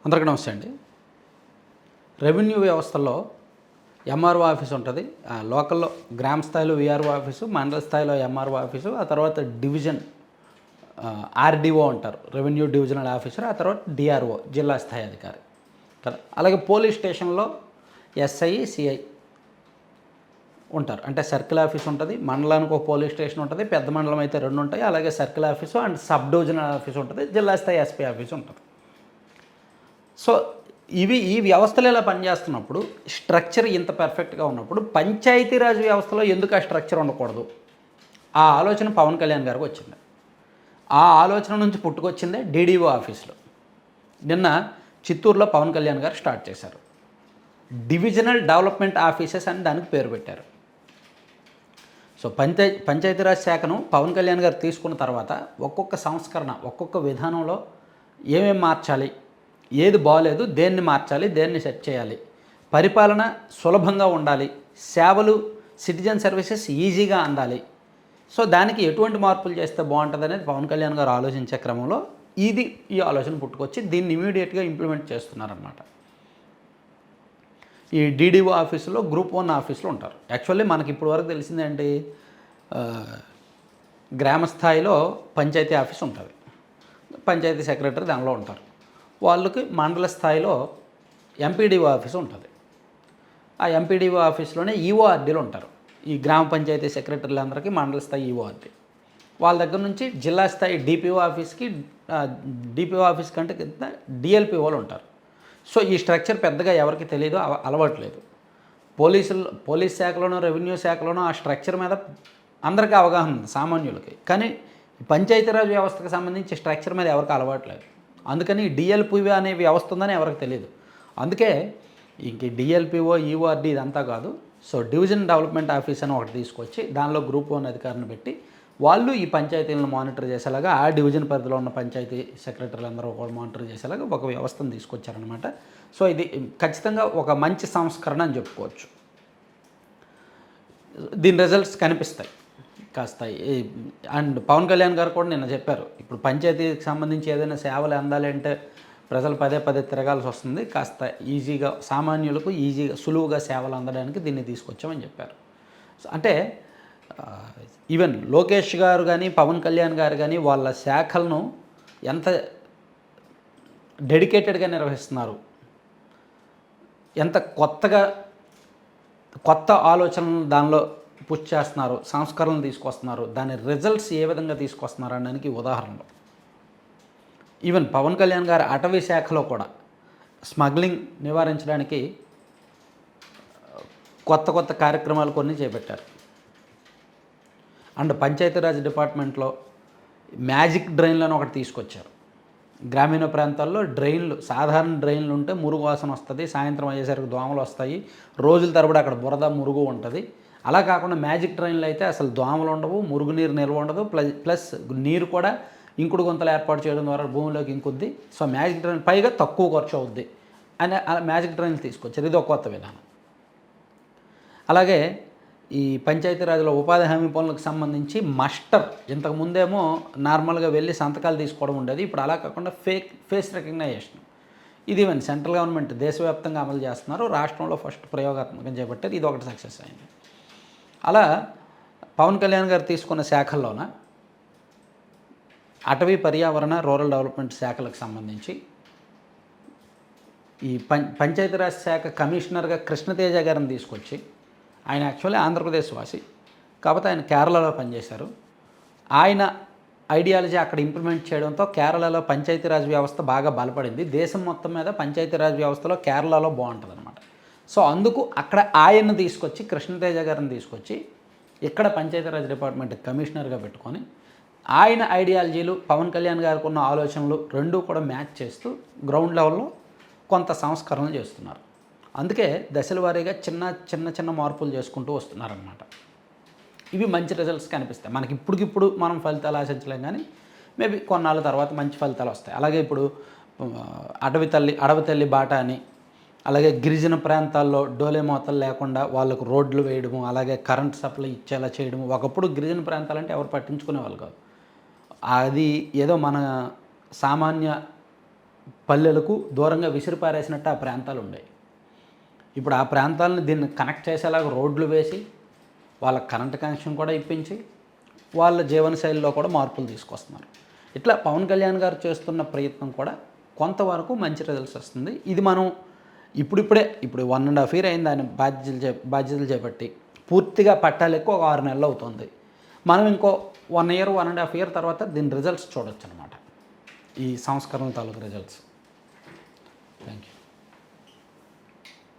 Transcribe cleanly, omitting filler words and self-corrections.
అందరికీ నమస్తే అండి. రెవెన్యూ వ్యవస్థలో ఎంఆర్ఓ ఆఫీస్ ఉంటుంది. లోకల్లో గ్రామ స్థాయిలో విఆర్ఓ ఆఫీసు, మండల స్థాయిలో ఎంఆర్ఓ ఆఫీసు, ఆ తర్వాత డివిజన్ ఆర్డీఓ అంటారు, రెవెన్యూ డివిజనల్ ఆఫీసర్, ఆ తర్వాత డిఆర్ఓ జిల్లా స్థాయి అధికారి కదా. అలాగే పోలీస్ స్టేషన్లో ఎస్ఐ, సిఐ ఉంటారు. అంటే సర్కిల్ ఆఫీస్ ఉంటుంది, మండలానికి ఒక పోలీస్ స్టేషన్ ఉంటుంది, పెద్ద మండలం అయితే 2 ఉంటాయి. అలాగే circle office and sub divisional office ఉంటుంది, జిల్లా స్థాయి ఎస్పీ ఆఫీస్ ఉంటుంది. సో ఈ వ్యవస్థలు ఇలా పనిచేస్తున్నప్పుడు స్ట్రక్చర్ ఇంత పర్ఫెక్ట్గా ఉన్నప్పుడు పంచాయతీరాజ్ వ్యవస్థలో ఎందుకు ఆ స్ట్రక్చర్ ఉండకూడదు? ఆ ఆలోచన పవన్ కళ్యాణ్ గారికి వచ్చింది. ఆ ఆలోచన నుంచి పుట్టుకొచ్చిందే డీడీఓ ఆఫీసులో. నిన్న చిత్తూరులో పవన్ కళ్యాణ్ గారు స్టార్ట్ చేశారు. డివిజనల్ డెవలప్మెంట్ ఆఫీసెస్ అని దానికి పేరు పెట్టారు. సో పంచాయతీరాజ్ శాఖను పవన్ కళ్యాణ్ గారు తీసుకున్న తర్వాత ఒక్కొక్క సంస్కరణ, ఒక్కొక్క విధానంలో ఏమేమి మార్చాలి, ఏది బాగలేదు, దేన్ని మార్చాలి, దేన్ని సెట్ చేయాలి, పరిపాలన సులభంగా ఉండాలి, సేవలు సిటిజన్ సర్వీసెస్ ఈజీగా అందాలి, సో దానికి ఎటువంటి మార్పులు చేస్తే బాగుంటుంది అనేది పవన్ కళ్యాణ్ గారు ఆలోచించే క్రమంలో ఈ ఆలోచన పుట్టుకొచ్చి దీన్ని ఇమీడియట్గా ఇంప్లిమెంట్ చేస్తున్నారన్నమాట. ఈ డీడీఓ ఆఫీసులో గ్రూప్ 1 ఆఫీసులో ఉంటారు. యాక్చువల్లీ మనకి ఇప్పుడు వరకు తెలిసిందేంటి, గ్రామ స్థాయిలో పంచాయతీ ఆఫీస్ ఉంటుంది, పంచాయతీ సెక్రటరీ దానిలో ఉంటారు. వాళ్ళకి మండల స్థాయిలో ఎంపీడీఓ ఆఫీస్ ఉంటుంది. ఆ ఎంపీడీఓ ఆఫీస్లోనే ఈఓఆర్డీలు ఉంటారు. ఈ గ్రామ పంచాయతీ సెక్రటరీలందరికీ మండల స్థాయి ఈఓఆర్డీ. వాళ్ళ దగ్గర నుంచి జిల్లా స్థాయి డిపిఓ ఆఫీస్ కంటే కింద డిఎల్పిఓలు ఉంటారు. సో ఈ స్ట్రక్చర్ పెద్దగా ఎవరికి తెలియదు, అలవాట్లేదు. పోలీస్ శాఖలోనో రెవెన్యూ శాఖలోనో ఆ స్ట్రక్చర్ మీద అందరికీ అవగాహన ఉంది, సామాన్యులకి. కానీ పంచాయతీరాజ్ వ్యవస్థకు సంబంధించి స్ట్రక్చర్ మీద ఎవరికి అలవాట్లేదు. అందుకని డిఎల్పిఓ అనే వ్యవస్థ ఉందని ఎవరికి తెలియదు. అందుకే ఇంక డిఎల్పిఓ, ఈఓఆర్డీ ఇదంతా కాదు. సో డివిజన్ డెవలప్మెంట్ ఆఫీస్ అని ఒకటి తీసుకొచ్చి దానిలో గ్రూప్ 1 అధికారిని పెట్టి వాళ్ళు ఈ పంచాయతీలను మానిటర్ చేసేలాగా, ఆ డివిజన్ పరిధిలో ఉన్న పంచాయతీ సెక్రటరీలు అందరూ కూడా మానిటర్ చేసేలాగా ఒక వ్యవస్థను తీసుకొచ్చారనమాట. సో ఇది ఖచ్చితంగా ఒక మంచి సంస్కరణ అని చెప్పుకోవచ్చు. దీని రిజల్ట్స్ కనిపిస్తాయి కాస్త. అండ్ పవన్ కళ్యాణ్ గారు కూడా నిన్న చెప్పారు, ఇప్పుడు పంచాయతీకి సంబంధించి ఏదైనా సేవలు అందాలంటే ప్రజలు పదే తిరగాల్సి వస్తుంది, కాస్త ఈజీగా సామాన్యులకు సులువుగా సేవలు అందడానికి దీన్ని తీసుకొచ్చామని చెప్పారు. అంటే ఈవెన్ లోకేష్ గారు కానీ పవన్ కళ్యాణ్ గారు కానీ వాళ్ళ శాఖలను ఎంత డెడికేటెడ్గా నిర్వహిస్తున్నారు, ఎంత కొత్త ఆలోచనలు దానిలో పుష్ చేస్తున్నారు, సంస్కరణలు తీసుకొస్తున్నారు, దాని రిజల్ట్స్ ఏ విధంగా తీసుకొస్తున్నారు అనడానికి ఉదాహరణలు. ఈవెన్ పవన్ కళ్యాణ్ గారు అటవీ శాఖలో కూడా స్మగ్లింగ్ నివారించడానికి కొత్త కార్యక్రమాలు కొన్ని చేపట్టారు. అండ్ పంచాయతీరాజ్ డిపార్ట్మెంట్లో మ్యాజిక్ డ్రైన్లను ఒకటి తీసుకొచ్చారు. గ్రామీణ ప్రాంతాల్లో సాధారణ డ్రైన్లు ఉంటే మురుగు వాసన వస్తుంది, సాయంత్రం అయ్యేసరికి దోమలు వస్తాయి, రోజుల తరబడి అక్కడ బురద మురుగు ఉంటుంది. అలా కాకుండా మ్యాజిక్ డ్రైన్లు అయితే అసలు దోమలు ఉండవు, మురుగునీరు నిల్వ ఉండదు, ప్లస్ నీరు కూడా ఇంకుడు గుంతలు ఏర్పాటు చేయడం ద్వారా భూమిలోకి ఇంకుద్ది. సో మ్యాజిక్ డ్రైన్ పైగా తక్కువ ఖర్చు అవుద్ది అని మ్యాజిక్ డ్రైన్లు తీసుకొచ్చారు. ఇది ఒక కొత్త విధానం. అలాగే ఈ పంచాయతీరాజ్లో ఉపాధి హామీ పనులకు సంబంధించి మస్టర్, ఇంతకుముందేమో నార్మల్గా వెళ్ళి సంతకాలు తీసుకోవడం ఉండేది, ఇప్పుడు అలా కాకుండా ఫేస్ రికగ్నైజేషన్. ఇది ఈవెన్ సెంట్రల్ గవర్నమెంట్ దేశవ్యాప్తంగా అమలు చేస్తున్నారు, రాష్ట్రంలో ఫస్ట్ ప్రయోగాత్మకం చేపట్టారు, ఇది ఒకటి సక్సెస్ అయింది. అలా పవన్ కళ్యాణ్ గారు తీసుకున్న శాఖల్లోన అటవీ, పర్యావరణ, రూరల్ డెవలప్మెంట్ శాఖలకు సంబంధించి ఈ పంచాయతీరాజ్ శాఖ కమిషనర్గా కృష్ణతేజ గారిని తీసుకొచ్చి, ఆయన యాక్చువల్లీ ఆంధ్రప్రదేశ్ వాసి, కాకపోతే ఆయన కేరళలో పనిచేశారు. ఆయన ఐడియాలజీ అక్కడ ఇంప్లిమెంట్ చేయడంతో కేరళలో పంచాయతీరాజ్ వ్యవస్థ బాగా బలపడింది. దేశం మొత్తం మీద పంచాయతీరాజ్ వ్యవస్థలో కేరళలో బాగుంటుంది అనమాట. సో అందుకు అక్కడ ఆయన్ని తీసుకొచ్చి, కృష్ణతేజ గారిని తీసుకొచ్చి ఇక్కడ పంచాయతీరాజ్ డిపార్ట్మెంట్ కమిషనర్గా పెట్టుకొని ఆయన ఐడియాలజీలు, పవన్ కళ్యాణ్ గారికి ఉన్న ఆలోచనలు రెండూ కూడా మ్యాచ్ చేస్తూ గ్రౌండ్ లెవెల్లో కొంత సంస్కరణలు చేస్తున్నారు. అందుకే దశల వారీగా చిన్న మార్పులు చేసుకుంటూ వస్తున్నారన్నమాట. ఇవి మంచి రిజల్ట్స్ కనిపిస్తాయి మనకి. ఇప్పటికిప్పుడు మనం ఫలితాలు ఆశించలేం, కానీ మేబీ కొన్నాళ్ళ తర్వాత మంచి ఫలితాలు వస్తాయి. అలాగే ఇప్పుడు అడవి తల్లి బాట అని, అలాగే గిరిజన ప్రాంతాల్లో డోలే మోతలు లేకుండా వాళ్ళకు రోడ్లు వేయడము, అలాగే కరెంట్ సప్లై ఇచ్చేలా చేయడము. ఒకప్పుడు గిరిజన ప్రాంతాలంటే ఎవరు పట్టించుకునే వాళ్ళు కాదు, అది ఏదో మన సామాన్య పల్లెలకు దూరంగా విసిరిపారేసినట్టు ఆ ప్రాంతాలు ఉండేవి. ఇప్పుడు ఆ ప్రాంతాలను దీన్ని కనెక్ట్ చేసేలాగా రోడ్లు వేసి వాళ్ళ కరెంట్ కనెక్షన్ కూడా ఇప్పించి వాళ్ళ జీవనశైలిలో కూడా మార్పులు తీసుకొస్తున్నారు. ఇట్లా పవన్ కళ్యాణ్ గారు చేస్తున్న ప్రయత్నం కూడా కొంతవరకు మంచి రిజల్ట్స్ వస్తుంది. ఇది మనం ఇప్పుడు 1.5 year అయింది ఆయన బాధ్యతలు చేపట్టి. పూర్తిగా పట్టాలెక్కి ఒక 6 నెలలు అవుతుంది. మనం ఇంకో 1 year 1.5 year తర్వాత దీని రిజల్ట్స్ చూడొచ్చు అనమాట, ఈ సంస్కరణల తాలూకు రిజల్ట్స్. Thank you.